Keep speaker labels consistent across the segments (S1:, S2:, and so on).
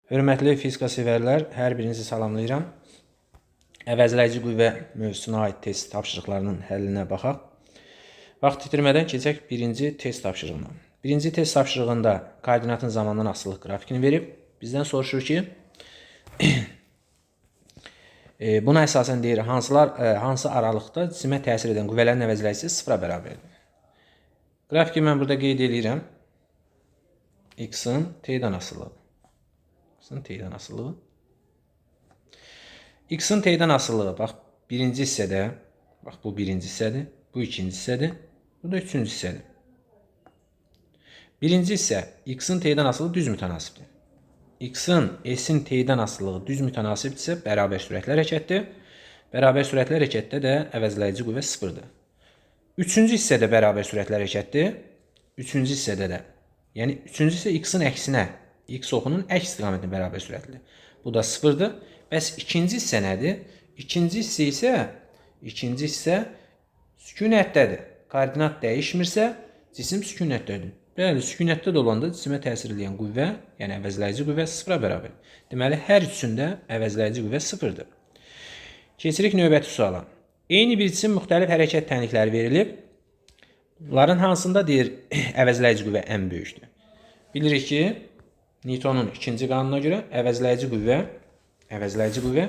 S1: Hörmətli fizika sevərlər, hər birinizi salamlayıram. Əvəzləyici qüvvə mövzusuna aid test tapşırıqlarının həllinə baxaq. Vaxt itirmədən keçək birinci test tapşırığına. Birinci test tapşırığında koordinatın zamandan asılılıq qrafikini verib. Bizdən soruşur ki, buna əsasən deyir, hansı aralıqda cisimə təsir edən qüvvələrin əvəzləyicisi sıfıra bərabərdir. Qrafiki mən burada qeyd edirəm. X-ın T-dən asılığı. T'dən asılığı. X-ın T'dən asılığı, bax, birinci hissədə, bax, bu birinci hissədir, bu ikinci hissədir, bu da üçüncü hissədir. Birinci hissə, X-ın T'dən asılığı düz mütənasibdir. X-ın S-in T'dən asılığı düz mütənasibdirsə, bərabər sürətli hərəkətdir. Bərabər sürətli hərəkətdə də əvəzləyici qüvvə sıfırdır. Üçüncü hissədə bərabər sürətli hərəkətdir. Üçüncü hissədə də, yəni üçüncü hissə X-ın əksinə, X oxunun əks istiqamətində bərabər sürətlidir. Bu da sıfırdır. Bəs ikinci hissə nədir? İkinci hissə sükunətdədir. Koordinat dəyişmirsə, cisim sükunətdədir. Bəli, sükunətdə də olanda cisimə təsir edən qüvvə, yəni əvəzləyici qüvvə sıfıra bərabərdir. Deməli, hər üçündə əvəzləyici qüvvə sıfırdır. Keçirik növbəti suala. Eyni bir cisim müxtəlif hərəkət tənlikləri verilib. Bunların hansında deyir, əvəzləyici qüvvə ən böyükdür? Bilirik ki, Newtonun ikinci qanununa görə əvəzləyici qüvvə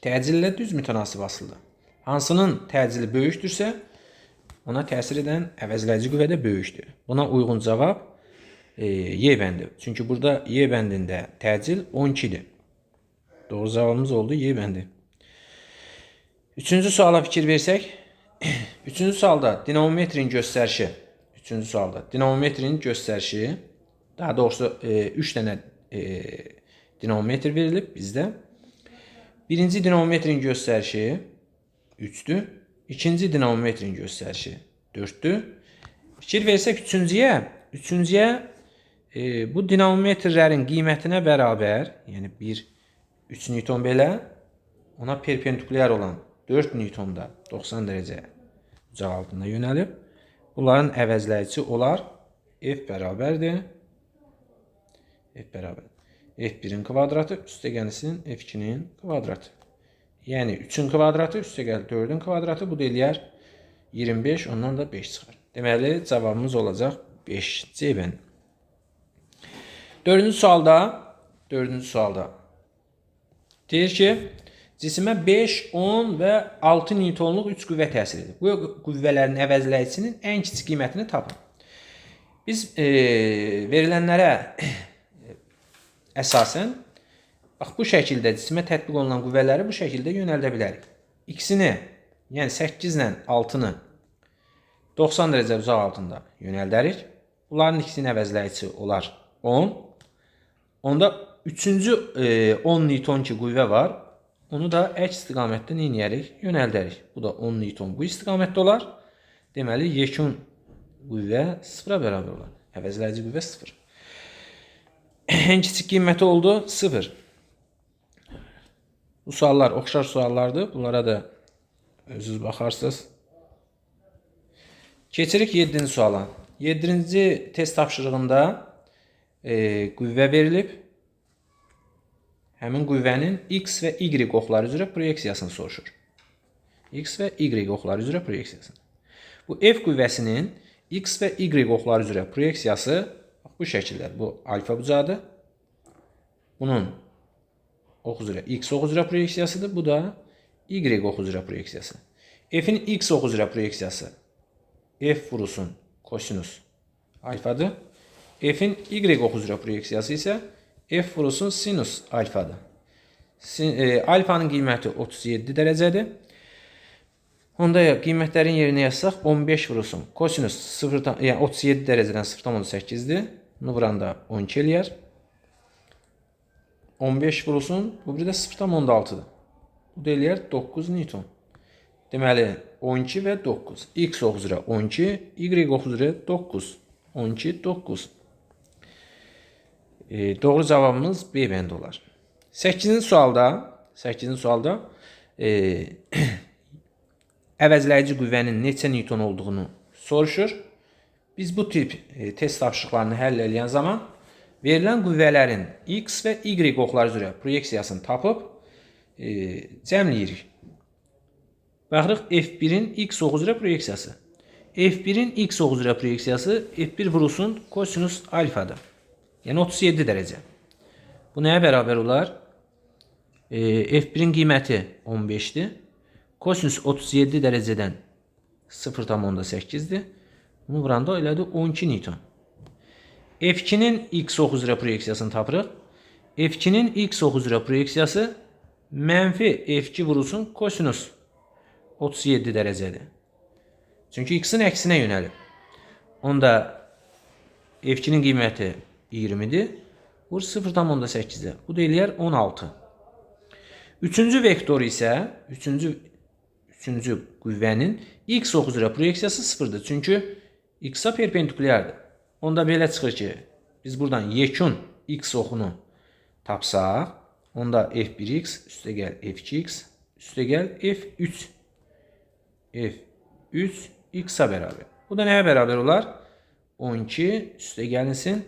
S1: təcillə düz mütənasib asılıdır. Hansının təcili böyükdürsə, ona təsir edən əvəzləyici qüvvə də böyükdür. Buna uyğun cavab Y bəndi. Çünki burada Y bəndində təcil 12-dir. Doğru cavabımız oldu Y bəndi. Üçüncü suala fikir versək, üçüncü sualda dinamometrin göstərişi, daha doğrusu 3 dənə dinamometr verilib bizdə. Birinci dinamometrin göstərişi 3'dür. İkinci dinamometrin göstərişi 4'dür. Fikir versək üçüncüyə bu dinamometrlərin qiymətinə bərabər, yəni 3 Newton belə, ona perpendikulyar olan 4 Newton da 90 dərəcə bucaq altında yönəlib. Bunların əvəzləyicisi olar F bərabərdir. F1'in kvadratı üstəgəlisinin F2'nin kvadratı. Yəni 3'ün kvadratı üstəgəl 4'ün kvadratı, bu da eləyər 25, ondan da 5 çıxar. Deməli, cavabımız olacaq 5 C bəndi. Dördüncü sualda deyir ki, cisimə 5, 10 və 6 Newtonluq 3 qüvvə təsir edir. Bu qüvvələrin əvəzləyicisinin ən kiçik qiymətini tapın. Biz verilənlərə əsasən, bax, bu şəkildə cisimə tətbiq olunan qüvvələri bu şəkildə yönəldə bilərik. İkisini, yəni 8 ilə 6-nı 90 dərəcə uzaq altında yönəldərik. Bunların ikisinin əvəzləyicisi olar 10. Onda üçüncü 10 Newton ki qüvvə var, onu da əks istiqamətdə yönəldərik. Bu da 10 Newton bu istiqamətdə olar. Deməli, yekun qüvvə sıfıra bərabər olar. Əvəzləyici qüvvə sıfır. En kiçik qiyməti oldu 0. Bu suallar oxşar suallardır. Bunlara da özünüz baxarsınız. Keçirik 7-ci suala. 7-ci test tapşırığında qüvvə verilib. Həmin qüvvənin X və Y oxları üzrə proyeksiyasını soruşur. X və Y oxları üzrə proyeksiyasını. Bu F qüvvəsinin X və Y oxları üzrə proyeksiyası bu şəkildə. Bu alfa bucağıdır. Bunun ox üzrə X ox üzrə proyeksiyasıdır. Bu da Y ox üzrə proyeksiyası. F'in X ox üzrə proyeksiyası F vurusun kosinus alfadır. F'in Y ox üzrə proyeksiyası isə F vurusun sinus alfadır. Alfanın qiyməti 37 dərəcədir. Onda qiymətlərin yerinə yazsaq 15 vurusun kosinus 37 dərəcədən 0,8'dir. Bunu vuranda 12 eləyər. 15 vurulsun, bu bir də 0,6'dır. Bu da eləyər 9 Newton. Deməli, 12 və 9. X ox üzrə 12, Y ox üzrə 9. 12, 9. Doğru cavabımız B bəndi olar. 8-ci sualda əvəzləyici qüvvənin neçə Newton olduğunu soruşur. Biz bu tip test tapşırıqlarını həll edən zaman verilən qüvvələrin x və y oxları üzrə proyeksiyasını tapıb cəmləyirik. Baxırıq F1-in x oxu üzrə proyeksiyası. F1-in x oxu üzrə proyeksiyası F1 vurulsun kosinus alfadır. Yəni 37 dərəcə. Bu nəyə bərabər olar? F1-in qiyməti 15-dir. Kosinus 37 dərəcədən 0,8-dir. Bunu vuranda elədir 12 Newton. F2-nin x oxu üzrə proyeksiyasını tapırıq. F2-nin x oxu üzrə proyeksiyası mənfi F2 vurulsun kosinus 37 dərəcədir. Çünki x-in əksinə yönəlib. Onda F2-nin qiyməti 20-dir. Vur 0,8-dir. Bu da eləyər 16. Üçüncü vektor isə, üçüncü qüvvənin x oxu üzrə proyeksiyası 0-dır. Çünki x-a perpendikulyardır. Onda belə çıxır ki, biz buradan yekun x oxunu tapsaq, onda f1x üstə gəl f2x üstə gəl f3. f3 x-a bərabər. Bu da nəyə bərabər olar? 12 üstə gəlinsin.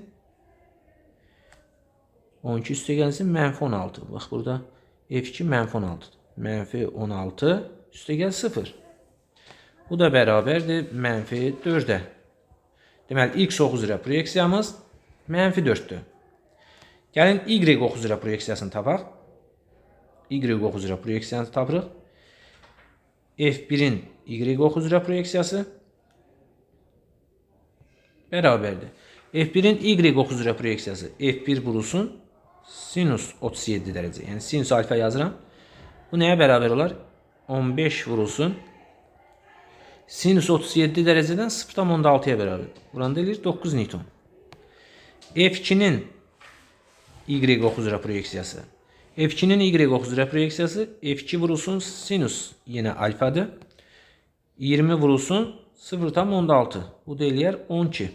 S1: 12 üstə gəlinsin mənfi 16. Bax burada f2 mənfi 16. Mənfi 16 üstə gəl 0. Bu da bərabərdir mənfi 4-ə. Deməli, x oxu üzrə proyeksiyamız mənfi 4-dür. Gəlin y oxu üzrə proyeksiyasını tapaq. Y oxu üzrə proyeksiyasını tapırıq. F1-in y oxu üzrə proyeksiyası bərabərdir. F1-in y oxu üzrə proyeksiyası F1 vurulsun sinus 37 dərəcə. Yəni sinus alfa yazıram. Bu nəyə bərabər olar? 15 vurulsun sinus 37 dərəcədən 0,6-ya bərabər. Buranda eləyir 9 Newton. F2-nin y oxu üzrə proyeksiyası. F2-nin y oxu üzrə proyeksiyası F2 vurulsun sinus yenə alfadır. 20 vurulsun 0,6. Bu da eləyər 12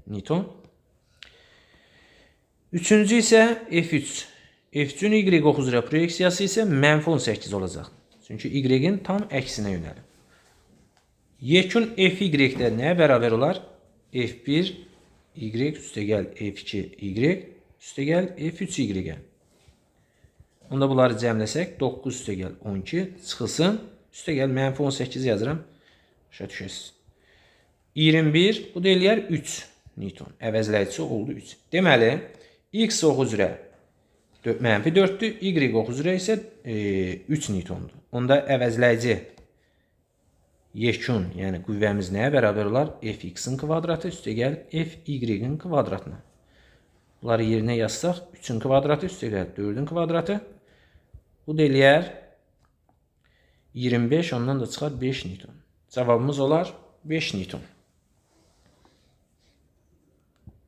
S1: Newton. Üçüncü isə F3. F3-ün y oxu üzrə proyeksiyası isə mənfi 18 olacaq. Çünki y-in tam əksinə yönəlib. Yekun F-y-də nəyə bərabər olar? F1 y üstə gəl F2 y üstə gəl F3 y. Onda bunları cəmləsək 9 üstə gəl 12 çıxılsın. Üstə gəl mənfi 18 yazıram. Başa düşəsiniz. 21 bu da eləyər 3 Newton. Əvəzləyicisi oldu 3. Deməli x oxu üzrə mənfi 4-dür. Y oxu üzrə isə 3 Newtondur. Onda əvəzləyici yekun, yəni qüvvəmiz nəyə bərabər olar? Fx-in kvadratı üstə gəl Fy-in kvadratına. Bunları yerinə yazsaq 3-ün kvadratı üstə gəl 4-ün kvadratı. Bu da eləyər 25, ondan da çıxar 5 Newton. Cavabımız olar 5 Newton.